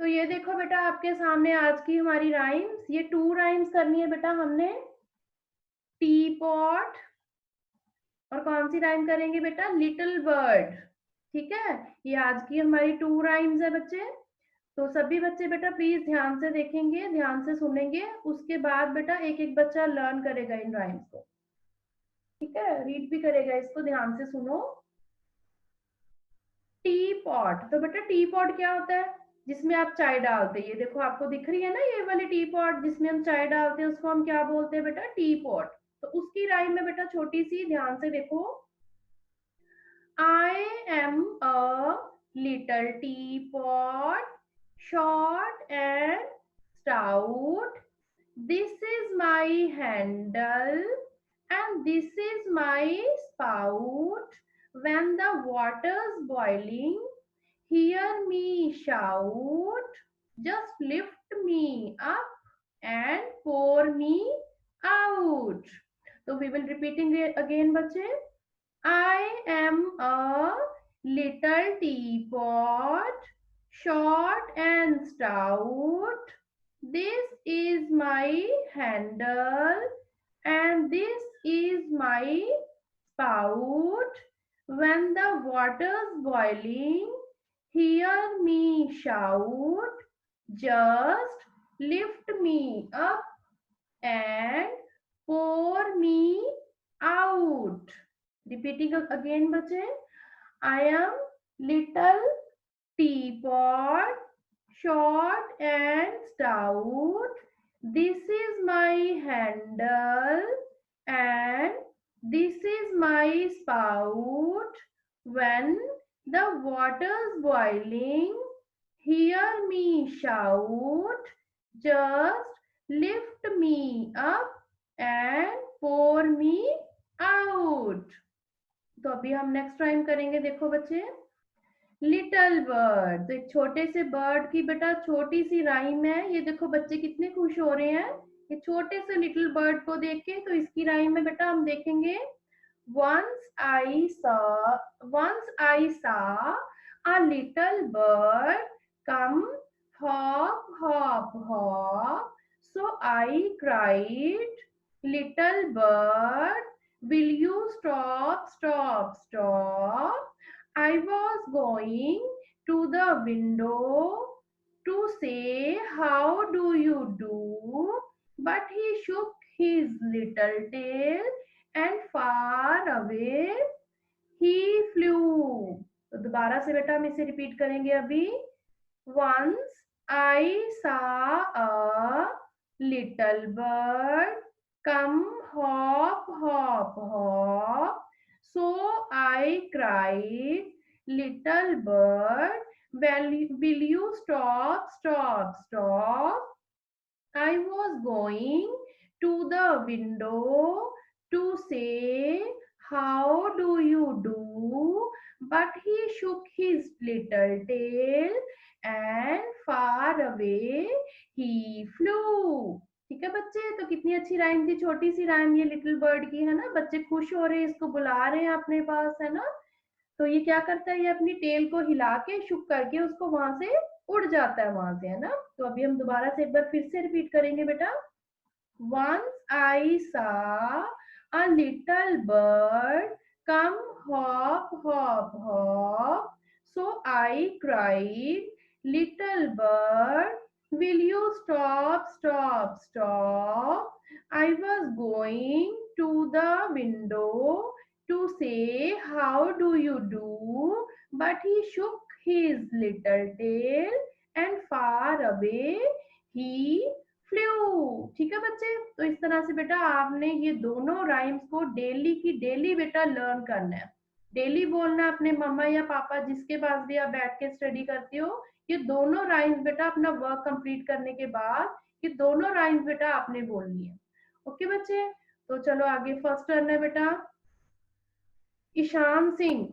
तो ये देखो बेटा आपके सामने आज की हमारी राइम्स, ये 2 राइम्स करनी है बेटा हमने। टी पॉट और कौन सी राइम करेंगे बेटा? Little bird. ठीक है, ये आज की हमारी 2 राइम्स है बच्चे। तो सभी बच्चे बेटा प्लीज ध्यान से देखेंगे, ध्यान से सुनेंगे, उसके बाद बेटा एक एक बच्चा लर्न करेगा इन राइम्स को। ठीक है, रीड भी करेगा इसको, ध्यान से सुनो। टी पॉट, तो बेटा टी पॉट क्या होता है? जिसमें आप चाय डालते हैं। ये देखो आपको दिख रही है ना ये वाली टी पॉट जिसमें हम चाय डालते हैं, उसको हम क्या बोलते हैं बेटा? T pot. तो उसकी राइम में बेटा छोटी सी, ध्यान से देखो। I am a little teapot, short and stout. This is my handle and this is my spout. When the water's boiling, hear me shout. Just lift me up and pour me out. So we will repeating it again, बच्चे. I am a little teapot, short and stout. This is my handle and this is my spout. When the water's boiling, hear me shout. Just lift me up and pour me out. Repeating again, बच्चे. I am little teapot, short and stout. This is my handle and this is my spout. When the water's boiling, hear me shout. Just lift me up and pour me out. तो अभी हम next rhyme करेंगे। देखो बच्चे, little bird, तो एक छोटे से बर्ड की बेटा छोटी सी राइम है। ये देखो बच्चे कितने खुश हो रहे हैं ये छोटे से लिटिल बर्ड को देख के। तो इसकी राइम में बेटा हम देखेंगे। once I saw once I saw a little bird come hop hop hop, so I cried, little bird, will you stop stop stop? I was going to the window to say how do you do, but he shook his little tail and far away he flew. तो दोबारा से बेटा हम इसे repeat करेंगे अभी। once I saw a little bird come hop hop hop, so I cried, little bird, will you stop stop stop? I was going to the window to say, how do you do? But he shook his little tail and far away he flew. ठीक है बच्चे, तो कितनी अच्छी rhyme थी, छोटी सी rhyme ये little bird की है ना। बच्चे खुश हो रहे हैं, इसको बुला रहे हैं अपने पास, है ना। तो ये क्या करता है, ये अपनी टेल को हिला के शुक करके उसको वहां से उड़ जाता है वहां से, है ना। तो अभी हम दोबारा से एक बार फिर से रिपीट करेंगे बेटा। once I saw a little bird come hop hop hop, so I cried, little bird, will you stop stop stop? I was going to the window to say how do you do, but he shook his little tail and far away he flu. ठीक है बच्चे, तो इस तरह से बेटा आपने ये दोनों राइम्स को डेली की डेली बेटा लर्न करना है। डेली बोलना है अपने मम्मा या पापा जिसके पास भी आप बैठ के स्टडी करते हो। ये दोनों राइम्स बेटा अपना वर्क कंप्लीट करने के बाद ये दोनों राइम्स बेटा आपने बोलनी है। ओके बच्चे, तो चलो आगे फर्स्ट टर्न है बेटा ईशान सिंह।